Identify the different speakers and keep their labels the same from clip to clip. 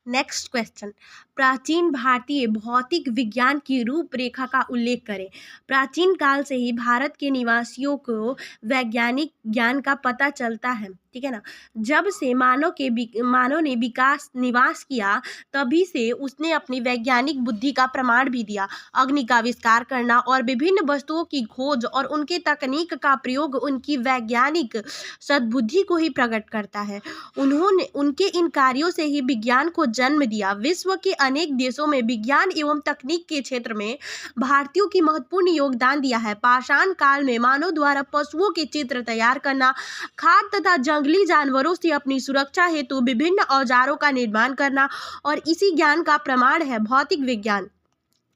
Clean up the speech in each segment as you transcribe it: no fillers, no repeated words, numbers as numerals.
Speaker 1: Next question, प्राचीन भारतीय भौतिक विज्ञान की रूपरेखा का उल्लेख करें। प्राचीन काल से ही भारत के निवासियों को वैज्ञानिक ज्ञान का पता चलता है, ठीक है ना। जब से मानव ने निवास किया, तभी से उसने अपनी वैज्ञानिक बुद्धि का प्रमाण भी दिया। अग्नि का आविष्कार करना और विभिन्न वस्तुओं की खोज और उनके तकनीक का प्रयोग उनकी वैज्ञानिक सद्बुद्धि को ही प्रकट करता है। उनके इन कार्यों से ही विज्ञान को जन्म दिया। विश्व के अनेक देशों में विज्ञान एवं तकनीक के क्षेत्र में भारतीयों की महत्वपूर्ण योगदान दिया है। पाषाण काल में मानव द्वारा पशुओं के चित्र तैयार करना, खाद्य तथा जंगली जानवरों से अपनी सुरक्षा हेतु विभिन्न औजारों का निर्माण करना और इसी ज्ञान का प्रमाण है भौतिक विज्ञान।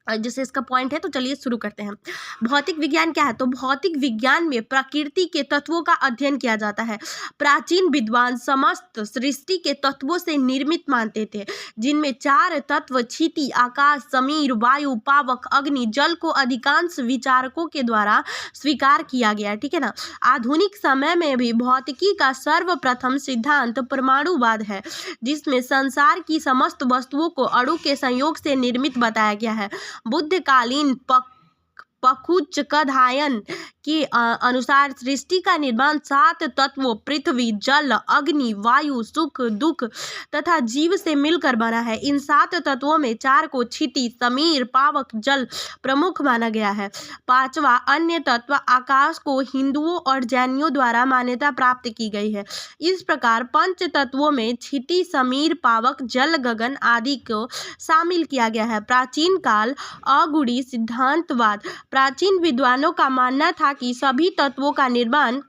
Speaker 1: जैसे इसका पॉइंट है, तो चलिए शुरू करते हैं। भौतिक विज्ञान क्या है? तो भौतिक विज्ञान में प्रकृति के तत्वों का अध्ययन किया जाता है। प्राचीन विद्वान समस्त सृष्टि के तत्वों से निर्मित मानते थे, जिनमें 4 तत्व क्षिति, आकाश, समीर, वायु, पावक, अग्नि, जल को अधिकांश विचारकों के द्वारा स्वीकार किया गया, ठीक है ना। आधुनिक समय में भी भौतिकी का सर्वप्रथम सिद्धांत परमाणुवाद है, जिसमें संसार की समस्त वस्तुओं को अणु के संयोग से निर्मित बताया गया है। बुद्धकालीन पकुचकधायन के अनुसार सृष्टि का निर्माण 7 तत्वों पृथ्वी, जल, अग्नि, वायु, सुख, दुख तथा जीव से मिलकर बना है। इन 7 तत्वों में 4 को क्षिति, समीर, पावक, जल प्रमुख माना गया है। 5वां अन्य तत्व आकाश को हिंदुओं और जैनियों द्वारा मान्यता प्राप्त की गई है। इस प्रकार पंच तत्वों में क्षिति, समीर, पावक, जल, गगन आदि को शामिल किया गया है। प्राचीन काल अगुड़ी सिद्धांतवाद। प्राचीन विद्वानों का मानना था कि सभी तत्वों का निर्माण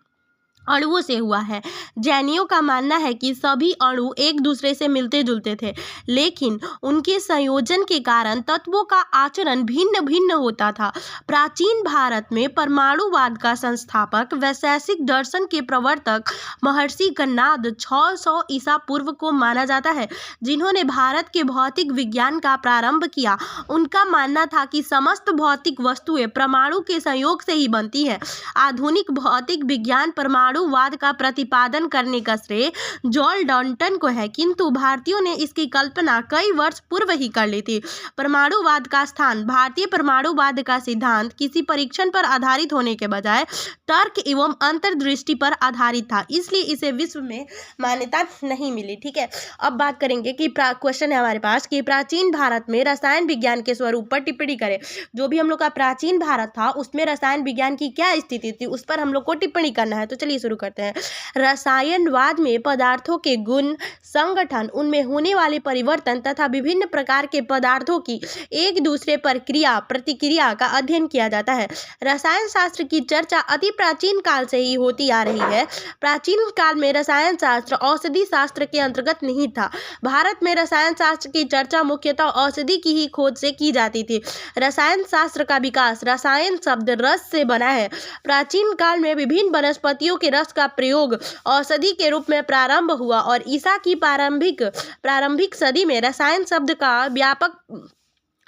Speaker 1: अणुओं से हुआ है। जैनियों का मानना है कि सभी अणु एक दूसरे से मिलते जुलते थे, लेकिन उनके संयोजन के कारण तत्वों का आचरण भिन्न भिन्न होता था। प्राचीन भारत में परमाणुवाद का संस्थापक, वैशेषिक दर्शन के प्रवर्तक महर्षि कणाद 600 ईसा पूर्व को माना जाता है, जिन्होंने भारत के भौतिक विज्ञान का प्रारंभ किया। उनका मानना था कि समस्त भौतिक वस्तुएं परमाणु के संयोग से ही बनती है। आधुनिक भौतिक विज्ञान परमाणुवाद का प्रतिपादन करने का श्रेय जॉन डाल्टन को है, किंतु भारतीयों ने इसकी कल्पना कई वर्ष पूर्व ही कर ली थी। परमाणुवाद का स्थान। भारतीय परमाणुवाद का सिद्धांत किसी परीक्षण पर आधारित होने के बजाय तर्क एवं अंतर्दृष्टि पर आधारित था, इसलिए इसे विश्व में मान्यता नहीं मिली, ठीक है। अब बात करेंगे कि क्वेश्चन है हमारे पास कि प्राचीन भारत में रसायन विज्ञान के स्वरूप पर टिप्पणी करें। जो भी हम लोग का प्राचीन भारत था, उसमें रसायन विज्ञान की क्या स्थिति थी, उस पर हम लोग को टिप्पणी करना है। तो चलिए शुरू करते हैं। रसायनवाद में पदार्थों के गुण, संगठन, उनमें होने वाले परिवर्तन तथा विभिन्न प्रकार के पदार्थों की एक दूसरे पर क्रिया प्रतिक्रिया का अध्ययन किया जाता है। रसायन शास्त्र की चर्चा अति प्राचीन काल से ही होती आ रही है। प्राचीन काल में रसायन शास्त्र औषधि शास्त्र के अंतर्गत नहीं था। भारत में रसायन शास्त्र की चर्चा मुख्यतः औषधि की ही खोज से की जाती थी। रसायन शास्त्र का विकास। रसायन शब्द रस से बना है। प्राचीन काल में विभिन्न वनस्पतियों के रस का प्रयोग औषधि के रूप में प्रारंभ हुआ और ईसा की प्रारंभिक सदी में रसायन शब्द का व्यापक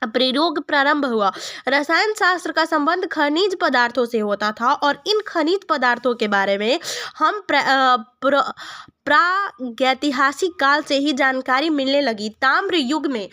Speaker 1: प्रयोग प्रारंभ हुआ। रसायन शास्त्र का संबंध खनिज पदार्थों से होता था और इन खनिज पदार्थों के बारे में हम प्रागैतिहासिक काल से ही जानकारी मिलने लगी। ताम्र युग में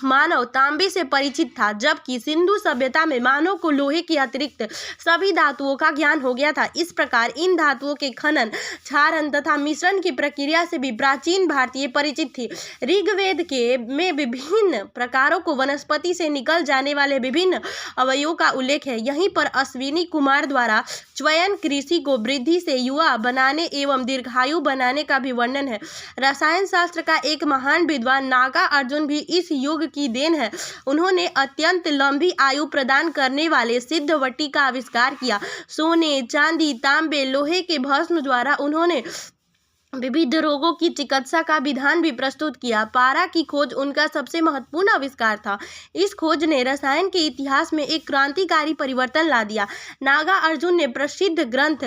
Speaker 1: मानव तांबे से परिचित था, जबकि सिंधु सभ्यता में मानव को लोहे के अतिरिक्त सभी धातुओं का ज्ञान हो गया था। इस प्रकार इन धातुओं के खनन, क्षारण तथा मिश्रण की प्रक्रिया से भी प्राचीन भारतीय परिचित थी। ऋग्वेद में विभिन्न प्रकारों को वनस्पति से निकल जाने वाले विभिन्न अवयवों का उल्लेख है। यहीं पर अश्विनी कुमार द्वारा च्वयन कृषि को वृद्धि से युवा बनाने एवं दीर्घायु बनाने का भी वर्णन है। रसायन शास्त्र का एक महान विद्वान नागार्जुन भी इस युग की देन है। उन्होंने अत्यंत लंबी आयु प्रदान करने वाले सिद्धवटी का आविष्कार किया। सोने, चांदी, तांबे, लोहे के भस्म द्वारा उन्होंने विविध रोगों की चिकित्सा का विधान भी प्रस्तुत किया। पारा की खोज उनका सबसे महत्वपूर्ण आविष्कार था। इस खोज ने रसायन के इतिहास में एक क्रांतिकारी परिवर्तन ला दिया। नागार्जुन ने प्रसिद्ध ग्रंथ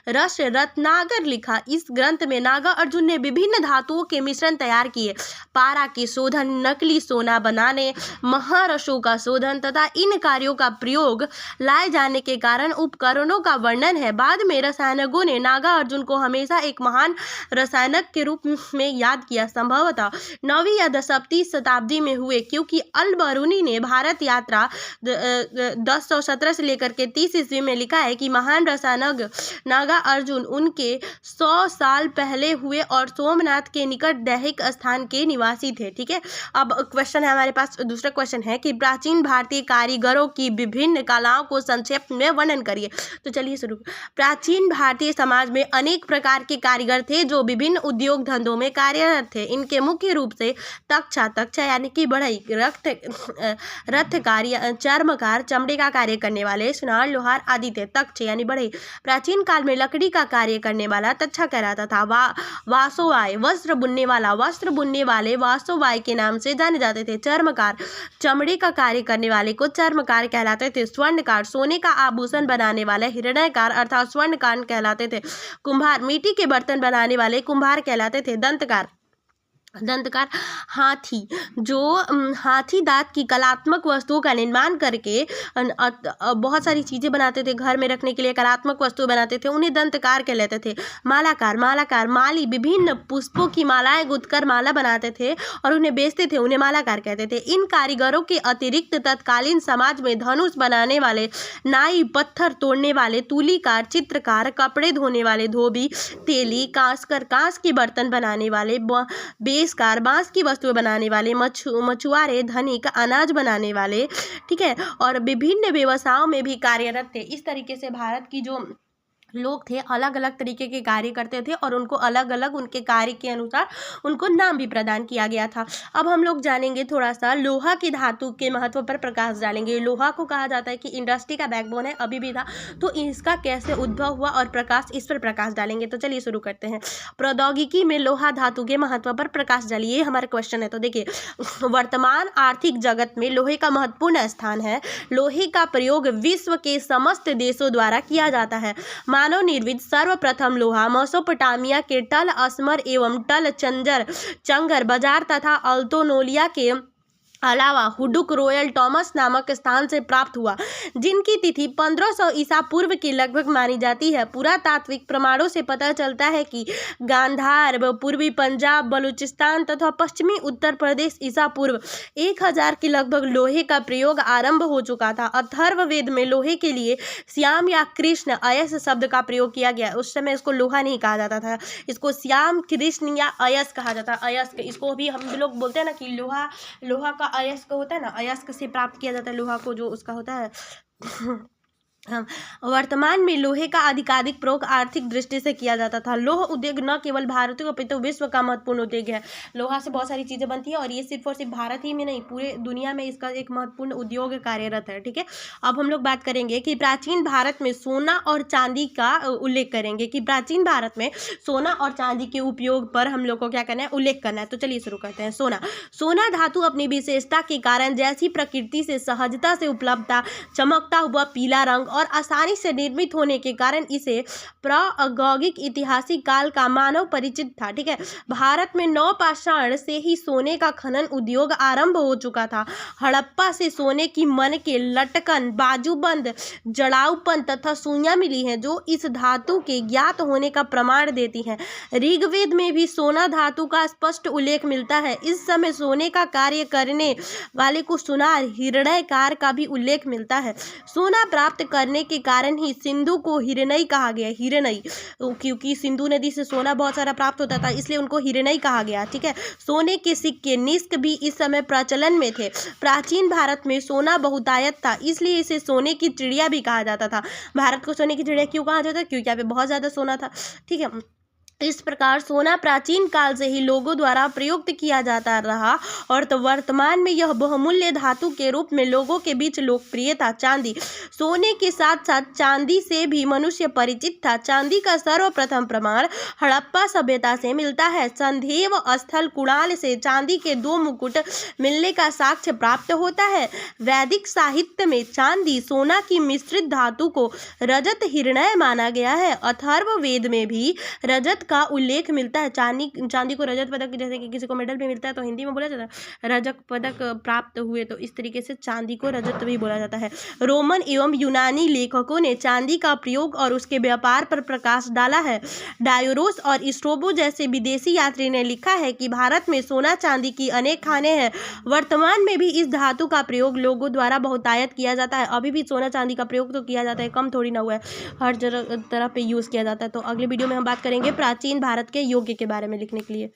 Speaker 1: रस रत्नाकर लिखा। इस ग्रंथ में नागार्जुन ने विभिन्न धातुओं के मिश्रण तैयार किए। पारा के शोधन, नकली सोना बनाने, महारसों का शोधन तथा इन कार्यों का प्रयोग लाए जाने के कारण उपकरणों का वर्णन है। बाद में रसायनज्ञों ने नागार्जुन को हमेशा एक महान महान रसायनक के रूप में याद किया। संभवतः 9वीं या 10वीं शताब्दी में हुए, क्योंकि अल बरूनी ने भारत यात्रा 1017 से लेकर के 30 ईस्वी में लिखा है कि महान रसायनज्ञ नागा अर्जुन उनके 100 साल पहले हुए और सोमनाथ के निकट दैहिक स्थान के निवासी थे। ठीक है, अब क्वेश्चन है हमारे पास, दूसरा क्वेश्चन है कि प्राचीन भारतीय कारीगरों की विभिन्न कलाओं को संक्षेप में वर्णन करिए। तो चलिए शुरू। प्राचीन भारतीय समाज में अनेक प्रकार के कारीगर थे जो विभिन्न उद्योग धंधों में कार्यरत थे। इनके मुख्य रूप से तक्षा यानी कि बढ़ई, रथकार, चर्मकार, चमड़े का कार्य करने वाले, सुनार, लोहार आदि थे। तक्ष यानी बढ़ई प्राचीन काल में लकड़ी का कार्य करने वाला तक्षा कहलाता था। वासोवाय वस्त्र बुनने वाला, वस्त्र बुनने वाले वासोवाय के नाम से जाने जाते थे। चर्मकार चमड़े का कार्य करने वाले को चर्मकार कहलाते थे। स्वर्णकार सोने का आभूषण बनाने वाले हिरण्यकार अर्थात स्वर्णकार कहलाते थे। कुम्हार मिट्टी के बर्तन बनाने वाले कुम्हार कहलाते थे। दंतकार हाथी जो हाथी दांत की कलात्मक वस्तुओं का निर्माण करके बहुत सारी चीज़ें बनाते थे, घर में रखने के लिए कलात्मक वस्तु बनाते थे, उन्हें दंतकार कहलाते थे। मालाकार माली विभिन्न पुष्पों की मालाएं गुंथकर माला बनाते थे और उन्हें बेचते थे, उन्हें मालाकार कहते थे। इन कारीगरों के अतिरिक्त तत्कालीन समाज में धनुष बनाने वाले, नाई, पत्थर तोड़ने वाले, तूलीकार, चित्रकार, कपड़े धोने वाले, धोबी, तेली, कांस के बर्तन बनाने वाले, बेसकार बांस की वस्तुएं बनाने वाले, मछुआरे, धनिक, अनाज बनाने वाले, ठीक है, और विभिन्न व्यवसायों में भी कार्यरत थे। इस तरीके से भारत की जो लोग थे अलग अलग तरीके के कार्य करते थे और उनको अलग अलग उनके कार्य के अनुसार उनको नाम भी प्रदान किया गया था। अब हम लोग जानेंगे थोड़ा सा लोहा की धातु के महत्व पर प्रकाश डालेंगे। लोहा को कहा जाता है कि इंडस्ट्री का बैकबोन है, अभी भी था, तो इसका कैसे उद्भव हुआ और प्रकाश, इस पर प्रकाश डालेंगे। तो चलिए शुरू करते हैं। प्रौद्योगिकी में लोहा धातु के महत्व पर प्रकाश डालिए, हमारा क्वेश्चन है। तो देखिए, वर्तमान आर्थिक जगत में लोहे का महत्वपूर्ण स्थान है। लोहे का प्रयोग विश्व के समस्त देशों द्वारा किया जाता है। मानव निर्मित सर्वप्रथम लोहा मेसोपोटामिया के टल असमर एवं टल चंगर बाजार तथा अल्तोनोलिया के अलावा हुडुक रॉयल टॉमस नामक स्थान से प्राप्त हुआ, जिनकी तिथि 1500 ईसा पूर्व की लगभग मानी जाती है। पुरातात्विक प्रमाणों से पता चलता है कि गांधार, पूर्वी पंजाब, बलूचिस्तान तथा पश्चिमी उत्तर प्रदेश ईसा पूर्व 1000 के लगभग लोहे का प्रयोग आरंभ हो चुका था। अथर्ववेद में लोहे के लिए श्याम या कृष्ण अयस शब्द का प्रयोग किया गया। उस समय इसको लोहा नहीं कहा जाता था, इसको श्याम, कृष्ण या अयस कहा जाता। अयस्क, इसको भी हम लोग बोलते हैं ना कि लोहा का अयस्क होता है ना, अयस्क से प्राप्त किया जाता है लोहा को, जो उसका होता है। वर्तमान में लोहे का अधिकाधिक प्रयोग आर्थिक दृष्टि से किया जाता था। लोह उद्योग न केवल भारत को अपितु विश्व का महत्वपूर्ण उद्योग है। लोहा से बहुत सारी चीजें बनती है और ये सिर्फ और सिर्फ भारत ही में नहीं, पूरे दुनिया में इसका एक महत्वपूर्ण उद्योग कार्यरत है। ठीक है, अब हम लोग बात करेंगे कि प्राचीन भारत में सोना और चांदी का उल्लेख करेंगे कि प्राचीन भारत में सोना और चांदी के उपयोग पर हम लोग को क्या करना है, उल्लेख करना है। तो चलिए शुरू करते हैं। सोना धातु अपनी विशेषता के कारण, जैसी प्रकृति से सहजता से उपलब्धता, चमकता हुआ पीला रंग और आसानी से निर्मित होने के कारण इसे प्रागैतिहासिक ऐतिहासिक काल का मानव परिचित था। ठीक है, भारत में नवपाषाण से ही सोने का खनन उद्योग आरंभ हो चुका था। हड़प्पा से सोने की मनके, लटकन, बाजूबंद, जड़ाऊपन तथा सुइयां मिली हैं जो इस धातु के ज्ञात होने का प्रमाण देती हैं। ऋग्वेद में भी सोना धातु का स्पष्ट उल्लेख मिलता है। इस समय सोने का कार्य करने वाले को सुनार, हिरण्यकार का भी उल्लेख मिलता है। सोना प्राप्त करने के कारण ही सिंधु को हिरनई कहा गया। हिरनई, क्योंकि सिंधु नदी से सोना बहुत सारा प्राप्त होता था, इसलिए उनको हिरनई कहा गया। ठीक है, सोने के सिक्के, निस्क भी इस समय प्रचलन में थे। प्राचीन भारत में सोना बहुतायत था, इसलिए इसे सोने की चिड़िया भी कहा जाता था। भारत को सोने की चिड़िया क्यों कहा जाता है? क्योंकि यहाँ पे बहुत ज्यादा सोना था। ठीक है, इस प्रकार सोना प्राचीन काल से ही लोगों द्वारा प्रयुक्त किया जाता रहा और तो वर्तमान में यह बहुमूल्य धातु के रूप में लोगों के बीच लोकप्रिय था। चांदी, सोने के साथ साथ चांदी से भी मनुष्य परिचित था। चांदी का सर्वप्रथम प्रमाण हड़प्पा सभ्यता से मिलता है। संधेव स्थल कुणाल से चांदी के 2 मुकुट मिलने का साक्ष्य प्राप्त होता है। वैदिक साहित्य में चांदी सोना की मिश्रित धातु को रजत हिरण्य माना गया है। अथर्ववेद में भी रजत का उल्लेख मिलता है। चांदी को रजत पदक, जैसे कि किसी को मेडल भी मिलता है तो हिंदी में बोला जाता है रजत पदक प्राप्त हुए, तो इस तरीके से चांदी को रजत भी बोला जाता है। रोमन एवं यूनानी लेखकों ने चांदी का प्रयोग और उसके व्यापार पर प्रकाश डाला है। डायोरोस और स्ट्रोबो जैसे विदेशी यात्री ने लिखा है कि भारत में सोना चांदी की अनेक खानें हैं। वर्तमान में भी इस धातु का प्रयोग लोगों द्वारा बहुतायत किया जाता है। अभी भी सोना चांदी का प्रयोग तो किया जाता है, कम थोड़ी ना हुआ है, हर तरह पे यूज़ किया जाता है। तो अगले वीडियो में हम बात करेंगे प्राचीन भारत के योग्य के बारे में लिखने के लिए।